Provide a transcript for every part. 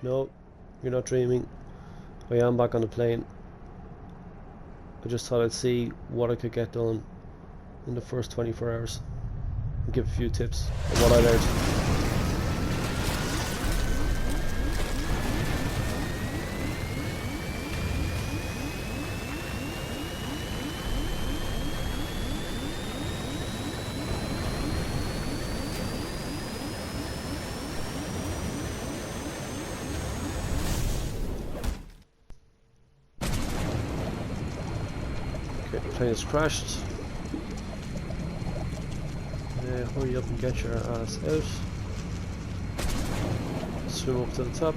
No, you're not dreaming. I am back on the plane. I just thought I'd see what I could get done in the first 24 hours and give a few tips on what I learned. Okay, the plane has crashed. Hurry up and get your ass out. Swim up to the top.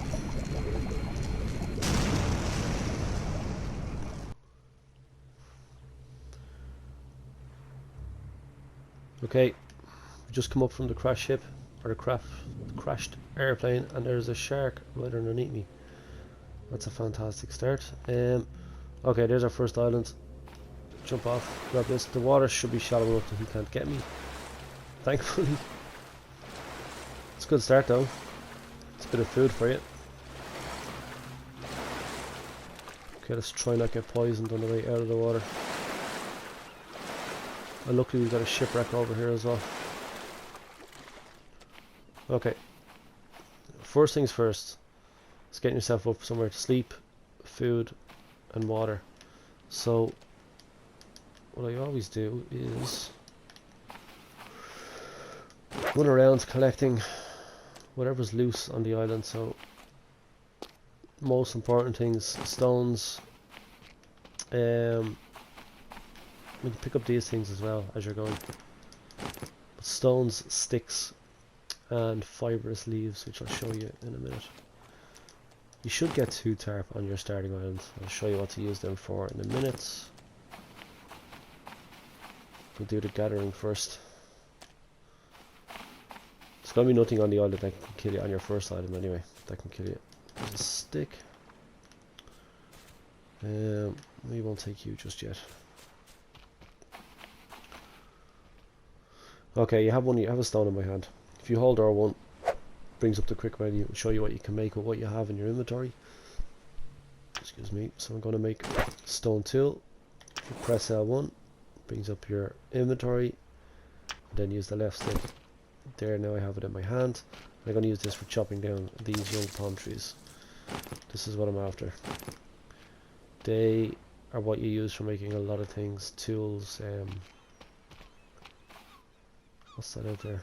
Okay, we just come up from the crash ship, or the crashed airplane, and there's a shark right underneath me. That's a fantastic start. Okay, there's our first island. Jump off, grab this. The water should be shallow enough that he can't get me, thankfully. It's a good start though. It's a bit of food for you. Okay, let's try not get poisoned on the way out of the water. And luckily we've got a shipwreck over here as well. Okay, first things first, it's getting yourself up somewhere to sleep, food and water. So what I always do is run around collecting whatever's loose on the island. So most important things, stones, you can pick up these things as well as you're going, but stones, sticks and fibrous leaves, which I'll show you in a minute. You should get 2 tarp on your starting island. I'll show you what to use them for in a minute. We'll do the gathering first. There's gonna be nothing on the island that can kill you on your first item anyway. That can kill you. There's a stick. We won't take you just yet. Okay, you have a stone in my hand. If you hold R1, brings up the quick menu and show you what you can make with what you have in your inventory. Excuse me. So I'm going to make stone tool. If you press L1, brings up your inventory. Then use the left stick. There, now I have it in my hand. I'm going to use this for chopping down these young palm trees. This is what I'm after. They are what you use for making a lot of things. Tools, what's that out there?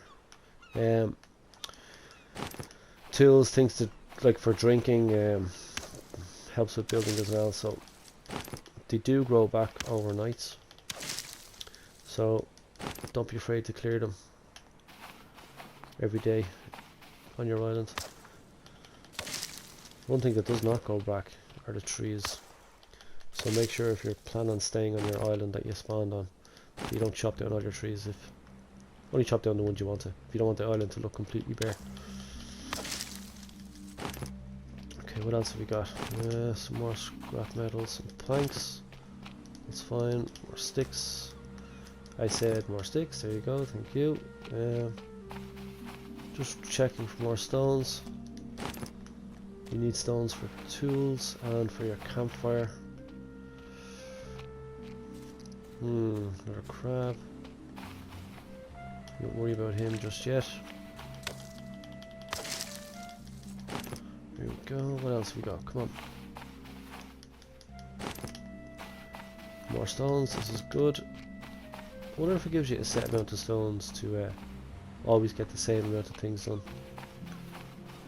Tools, things to like for drinking, helps with building as well. So they do grow back overnight, so don't be afraid to clear them every day on your island. One thing that does not grow back are the trees, so make sure if you're planning on staying on your island that you spawned on, you don't chop down all your trees. If only chop down the ones you want to, if you don't want the island to look completely bare. Okay, what else have we got? Some more scrap metal, some planks. That's fine. More sticks. I said more sticks. There you go. Thank you. Just checking for more stones. You need stones for tools and for your campfire. Another crab. Don't worry about him just yet. Here we go. What else have we got? Come on. More stones. This is good. I wonder if it gives you a set amount of stones to always get the same amount of things done.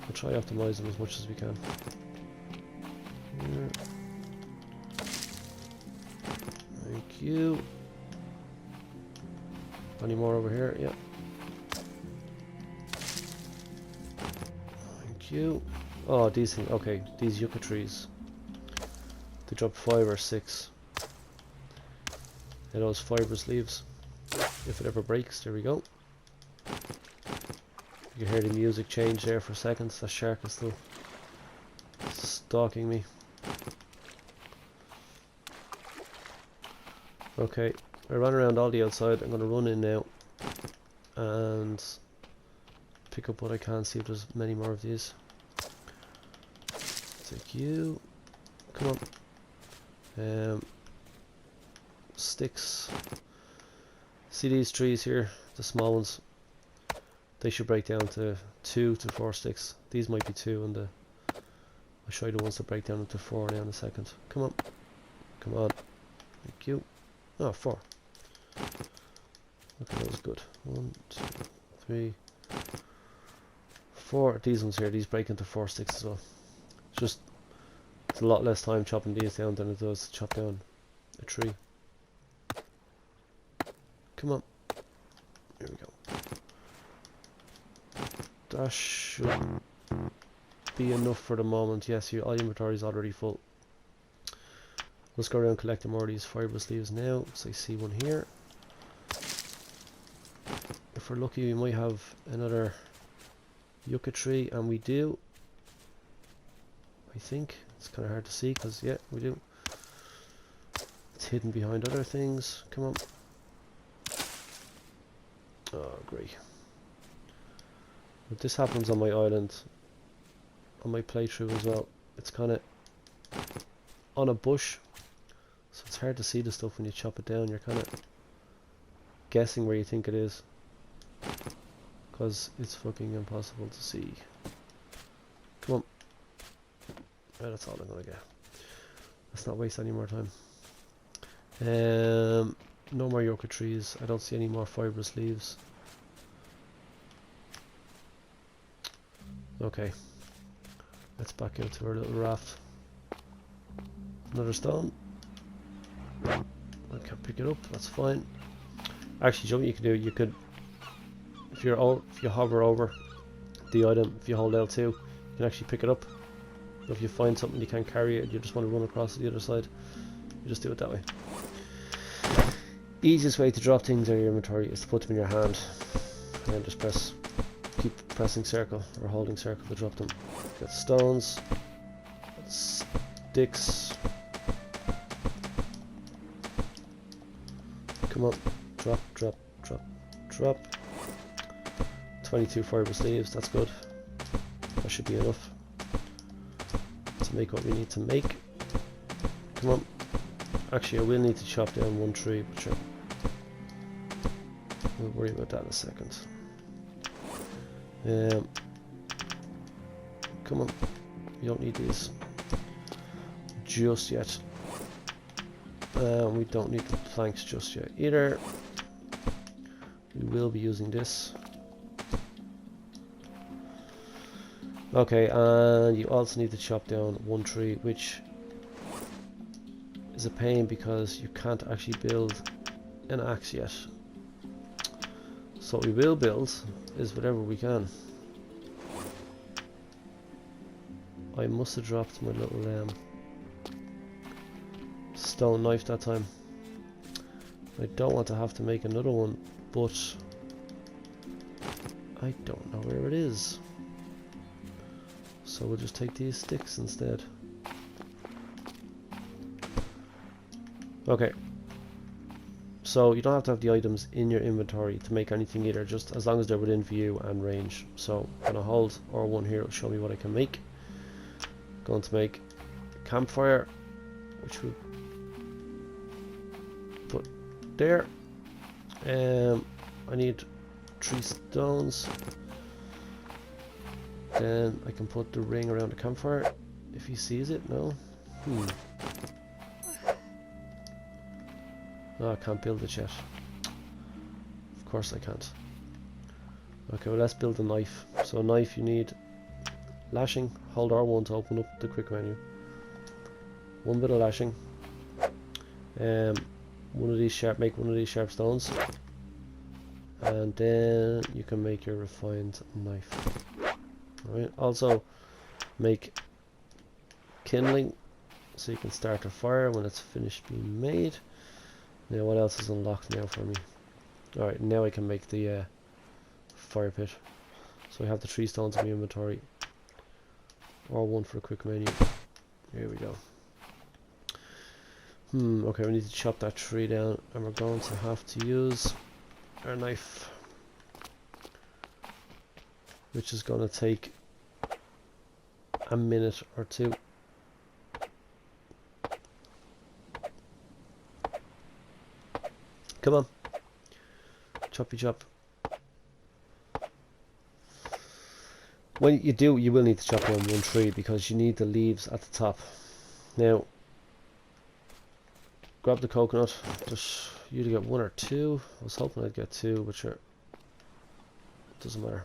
We'll try optimize them as much as we can. Here. Thank you. Any more over here? Yep. Thank you. Oh, these things. Okay, these yucca trees. They drop 5 or 6. And those fibrous leaves. If it ever breaks, there we go. You can hear the music change there for seconds. That shark is still stalking me. Okay, I ran around all the outside. I'm going to run in now and pick up what I can, see if there's many more of these. Take you. Come on. Sticks. See these trees here, the small ones? They should break down to 2 to 4 sticks. These might be 2, and I'll show you the ones that break down into 4 now in a second. Come on. Come on. Thank you. Oh, 4. Okay, that was good. 1, 2, 3, 4. These ones here, these break into 4 sticks as well. It's a lot less time chopping these down than it does to chop down a tree. Come on. Here we go. That should be enough for the moment. Yes, all your inventory is already full. Let's go around collecting more of these fibrous leaves now. So I see one here. If we're lucky, we might have another yucca tree, and we do. I think it's kind of hard to see because, yeah, we do. It's hidden behind other things. Come on. Oh, great. But this happens on my island, on my playthrough as well. It's kind of on a bush, so it's hard to see the stuff when you chop it down. You're kind of guessing where you think it is, because it's fucking impossible to see. Come on. Right, that's all I'm gonna get. Let's not waste any more time. No more yucca trees. I don't see any more fibrous leaves. Okay. Let's back out to our little raft. Another stone. I can't pick it up. That's fine. Actually, you know what you can do? You could, if you hover over the item, if you hold L2, you can actually pick it up. But if you find something you can't carry it, you just want to run across to the other side, you just do it that way. Easiest way to drop things out of your inventory is to put them in your hand and just keep pressing circle or holding circle to drop them. Got stones, sticks. Come on, drop, drop, drop, drop. 22 fibrous leaves, that's good. That should be enough to make what we need to make. Come on. Actually, I will need to chop down one tree, but sure. We'll worry about that in a second. Come on. You don't need these just yet. We don't need the planks just yet either. We will be using this. Okay, and you also need to chop down one tree, which is a pain because you can't actually build an axe yet. So what we will build is whatever we can. I must have dropped my little stone knife that time. I don't want to have to make another one, but I don't know where it is. So we'll just take these sticks instead. Okay. So you don't have to have the items in your inventory to make anything either, just as long as they're within view and range. So I'm gonna hold R1 here, it'll show me what I can make. Going to make a campfire, which we'll put there. I need 3 stones. Then I can put the ring around the campfire. If he sees it, no. No, I can't build it yet. Of course I can't. Okay, well let's build a knife. So a knife, you need lashing. Hold R1 to open up the quick menu. One bit of lashing. Make one of these sharp stones. And then you can make your refined knife. Alright, also make kindling so you can start a fire when it's finished being made. Now what else is unlocked now for me? Alright, now I can make the fire pit. So I have the 3 stones in my inventory. R1 for a quick menu. Here we go. Okay, we need to chop that tree down, and we're going to have to use our knife. which is going to take a minute or two. Come on, choppy chop. When you do, you will need to chop down one tree because you need the leaves at the top. Now, grab the coconut. Just you to get one or two. I was hoping I'd get two, but sure, doesn't matter.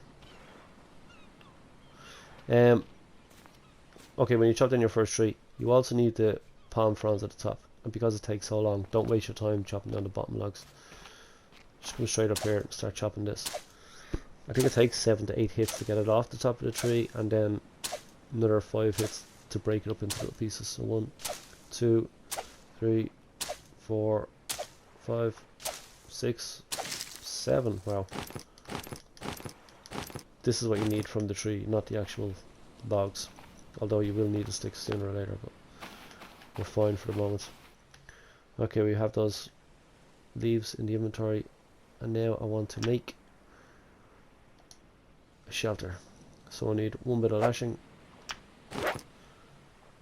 Okay, when you chop down your first tree, you also need the palm fronds at the top. And because it takes so long, don't waste your time chopping down the bottom logs. Just come straight up here and start chopping this. I think it takes 7 to 8 hits to get it off the top of the tree, and then another 5 hits to break it up into little pieces. So 1, 2, 3, 4, 5, 6, 7. Wow. This is what you need from the tree, not the actual logs. Although you will need the sticks sooner or later, but we're fine for the moment. Okay, we have those leaves in the inventory, and now I want to make a shelter. So I need one bit of lashing.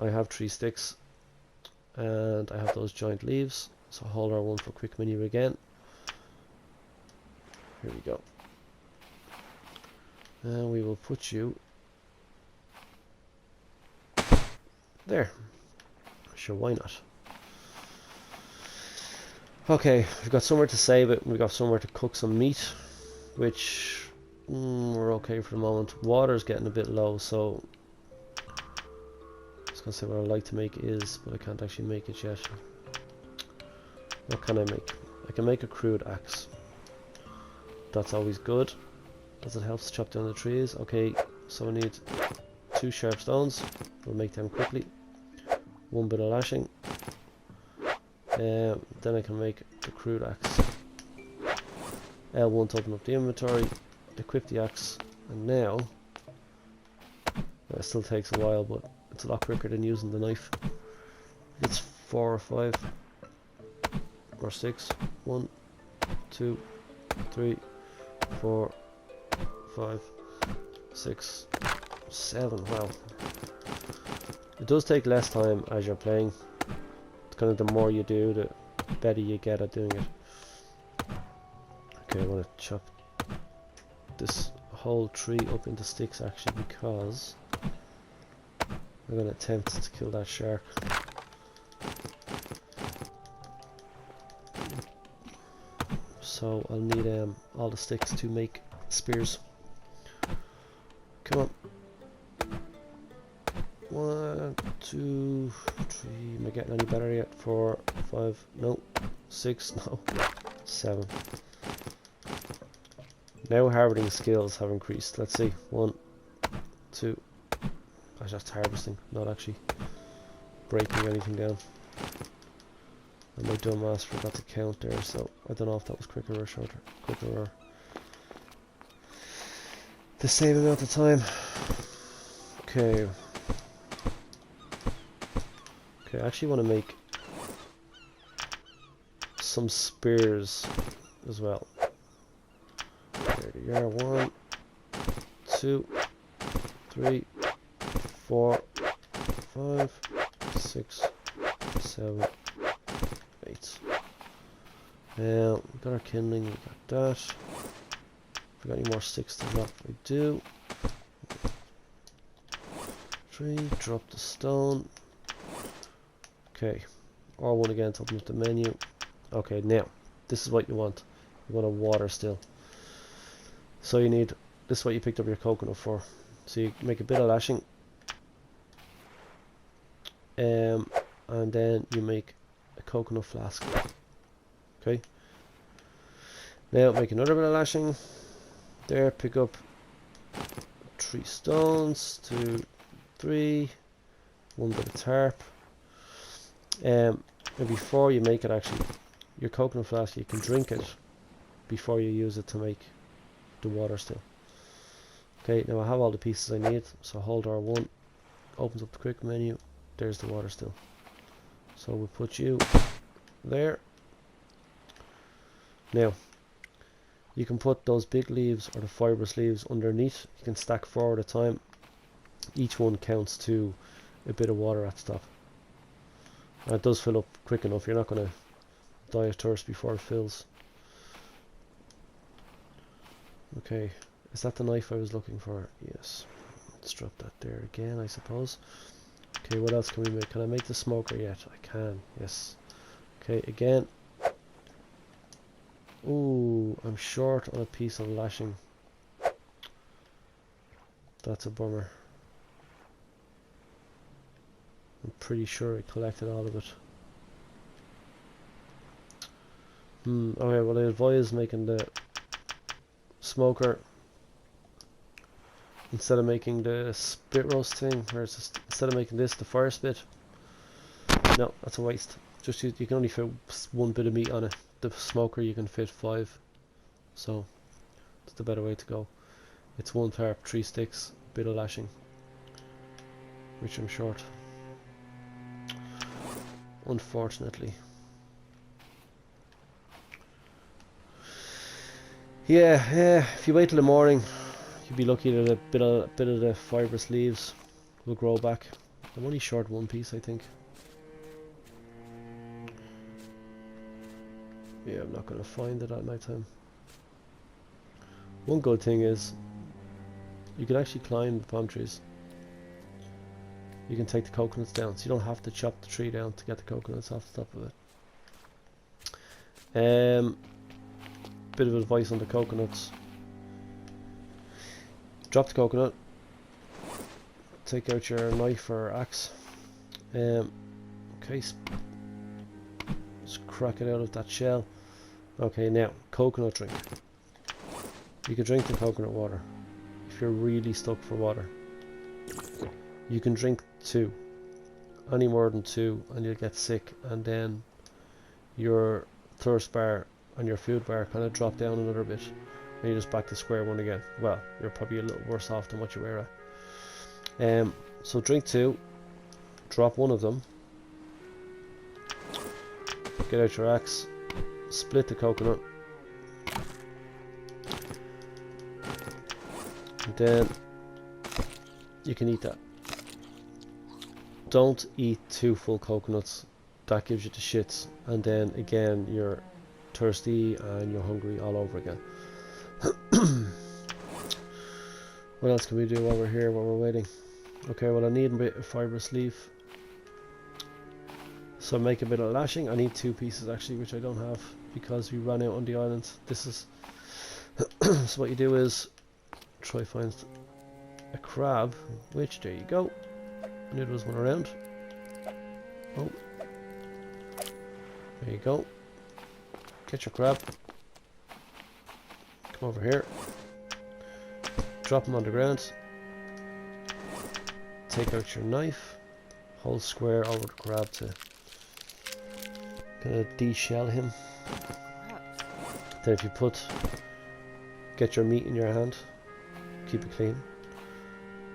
I have 3 sticks, and I have those giant leaves. So hold R1 for quick menu again. Here we go. And we will put you there. Sure, why not? Okay, we've got somewhere to save it. We've got somewhere to cook some meat, which we're okay for the moment. Water's getting a bit low, so I was gonna say what I'd like to make is, but I can't actually make it yet. What can I make? I can make a crude axe. That's always good, as it helps chop down the trees. Okay, so I need 2 sharp stones. We'll make them quickly. 1 bit of lashing. Then I can make the crude axe. L1 to open up the inventory, equip the axe, and now it still takes a while, but it's a lot quicker than using the knife. It's 4 or 5 or 6. 1, 2, 3, 4, 5, 6, 7. Wow. It does take less time as you're playing. Kind of the more you do, the better you get at doing it. Okay, I want to chop this whole tree up into sticks actually, because I'm going to attempt to kill that shark. So I'll need all the sticks to make spears. Come on. 1, 2, 3. Am I getting any better yet? 4, 5. No. 6. No. 7. Now harvesting skills have increased. Let's see. 1, 2. Gosh, that's harvesting, not actually breaking anything down. And my dumbass forgot to count there, so I don't know if that was quicker or shorter. Quicker or the same amount of time. Okay. Okay, I actually want to make some spears as well. There they are. 1, 2, 3, 4, 5, 6, 7, 8. Now, we've got our kindling, we got that. If we got any more sticks to drop, we do. 3, drop the stone. Okay, R1 again to open up the menu. Okay, now, this is what you want. You want a water still. So you need, this is what you picked up your coconut for. So you make a bit of lashing. And then you make a coconut flask. Okay. Now make another bit of lashing. There, pick up 3 stones, 2, 3, 1 bit of tarp. And before you make it, actually, your coconut flask, you can drink it before you use it to make the water still. Okay, now I have all the pieces I need, so hold R1, opens up the quick menu, there's the water still. So we'll put you there. Now, You can put those big leaves or the fibrous leaves underneath. You can stack 4 at a time. Each one counts to a bit of water at the top. And it does fill up quick enough. You're not going to die of thirst before it fills. Okay, is that the knife I was looking for? Yes. Let's drop that there again, I suppose. Okay, what else can we make? Can I make the smoker yet? I can, yes. Okay, again. Ooh, I'm short on a piece of lashing. That's a bummer. I'm pretty sure I collected all of it. Okay, well I advise making the smoker instead of making the spit roast thing, where it's just, instead of making this the fire spit. No, that's a waste. Just you can only fit 1 bit of meat on it. The smoker you can fit 5, so it's the better way to go. It's 1 tarp, 3 sticks, bit of lashing, which I'm short, unfortunately. Yeah, if you wait till the morning, you'll be lucky that a bit of the fibrous leaves will grow back. I'm only short 1 piece, I think. Yeah, I'm not going to find it at night time. One good thing is you can actually climb the palm trees. You can take the coconuts down, so you don't have to chop the tree down to get the coconuts off the top of it. Bit of advice on the coconuts. Drop the coconut, take out your knife or axe. Okay, just crack it out of that shell. Okay, now coconut drink. You can drink the coconut water if you're really stuck for water. You can drink 2, any more than 2, and you'll get sick, and then your thirst bar and your food bar kind of drop down another bit, and you're just back to square one again. Well, you're probably a little worse off than what you were at. So drink 2, drop 1 of them, get out your axe, split the coconut, and then you can eat that. Don't eat 2 full coconuts, that gives you the shits, and then again you're thirsty and you're hungry all over again. What else can we do while we're here, while we're waiting? Okay, well I need a bit of fibrous leaf, so make a bit of lashing. I need 2 pieces actually, which I don't have because we ran out on the island. This is so what you do is try find a crab, which there you go. I knew there was one around. Oh, there you go. Get your crab. Come over here. Drop him on the ground. Take out your knife. Hold square over the crab to kind of de-shell him. Then if you get your meat in your hand, keep it clean.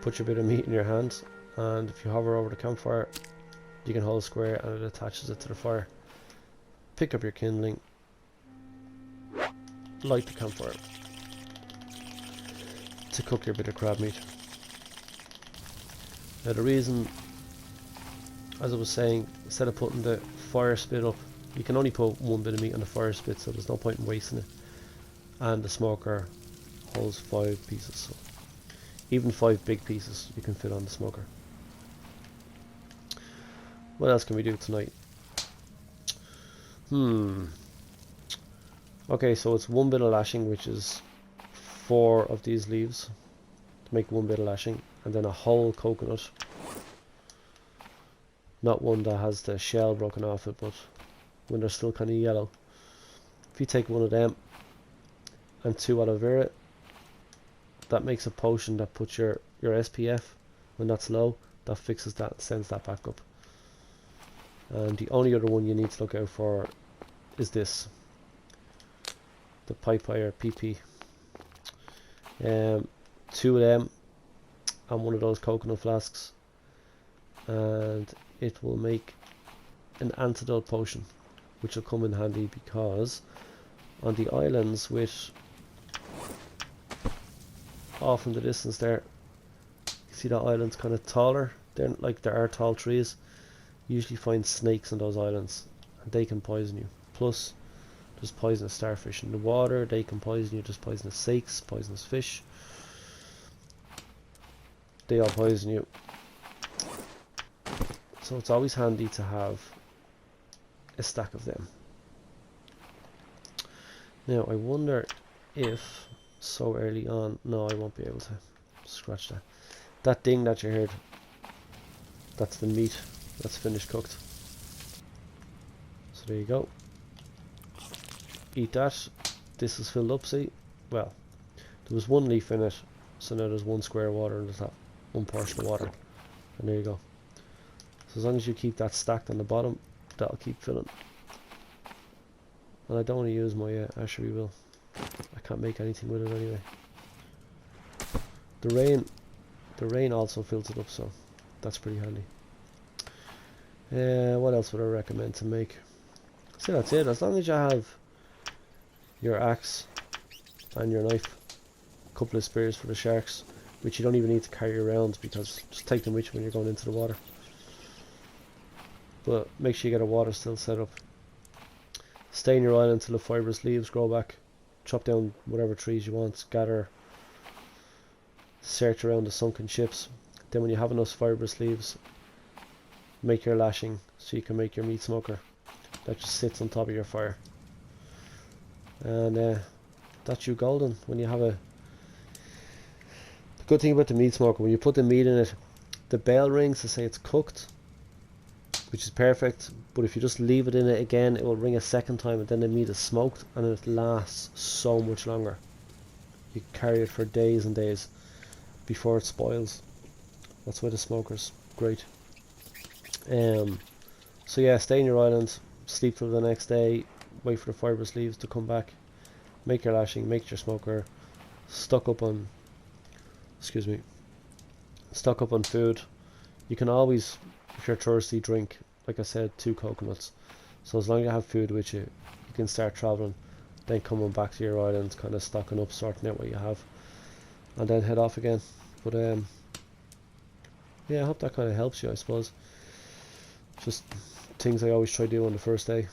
Put your bit of meat in your hand, and if you hover over the campfire, you can hold square and it attaches it to the fire. Pick up your kindling, light the campfire to cook your bit of crab meat. Now the reason, as I was saying, instead of putting the fire spit up, you can only put 1 bit of meat on the fire spit, so there's no point in wasting it. And the smoker holds 5 pieces, so even 5 big pieces you can fit on the smoker. What else can we do tonight? Okay, so it's 1 bit of lashing, which is 4 of these leaves to make 1 bit of lashing, and then a whole coconut. Not one that has the shell broken off it, but when they're still kind of yellow. If you take 1 of them and 2 aloe vera, that makes a potion that puts your SPF, when that's low, that fixes that and sends that back up. And the only other one you need to look out for is this, the pipi or PP. 2 of them and 1 of those coconut flasks, and it will make an antidote potion, which will come in handy because on the islands with off in the distance there, you see that island's kind of taller. They're like, there are tall trees. You usually find snakes on those islands, and they can poison you. Plus, there's poisonous starfish in the water. They can poison you. There's poisonous snakes, poisonous fish. They all poison you. So it's always handy to have a stack of them. Now I wonder if so early on, no, I won't be able to scratch that. That thing that you heard, that's the meat that's finished cooked. So there you go. Eat that. This is filled up, see? Well, there was one leaf in it, so now there's one square of water in the top, one portion of water. And there you go. So as long as you keep that stacked on the bottom, that'll keep filling. And I don't want to use my ashery wheel. I can't make anything with it anyway. The rain also fills it up, so that's pretty handy. What else would I recommend to make? So that's it. As long as you have your axe and your knife, a couple of spears for the sharks, which you don't even need to carry around because just take them with you when you're going into the water. But make sure you get a water still set up. Stay in your island until the fibrous leaves grow back. Chop down whatever trees you want. Gather, search around the sunken ships. Then when you have enough fibrous leaves, make your lashing so you can make your meat smoker that just sits on top of your fire. And that's you golden. When you have the good thing about the meat smoker, when you put the meat in it, the bell rings to say it's cooked, which is perfect. But if you just leave it in it again, it will ring a second time, and then the meat is smoked, and it lasts so much longer. You can carry it for days and days before it spoils. That's why the smoker's great. So yeah, stay in your island, sleep till the next day, wait for the fibrous leaves to come back, make your lashing, make your smoker, stock up on food. You can always, if you're thirsty, drink, like I said, 2 coconuts. So as long as you have food with you, you can start travelling, then coming back to your island, kind of stocking up, sorting out what you have, and then head off again. But yeah, I hope that kind of helps you, I suppose. Just things I always try to do on the first day.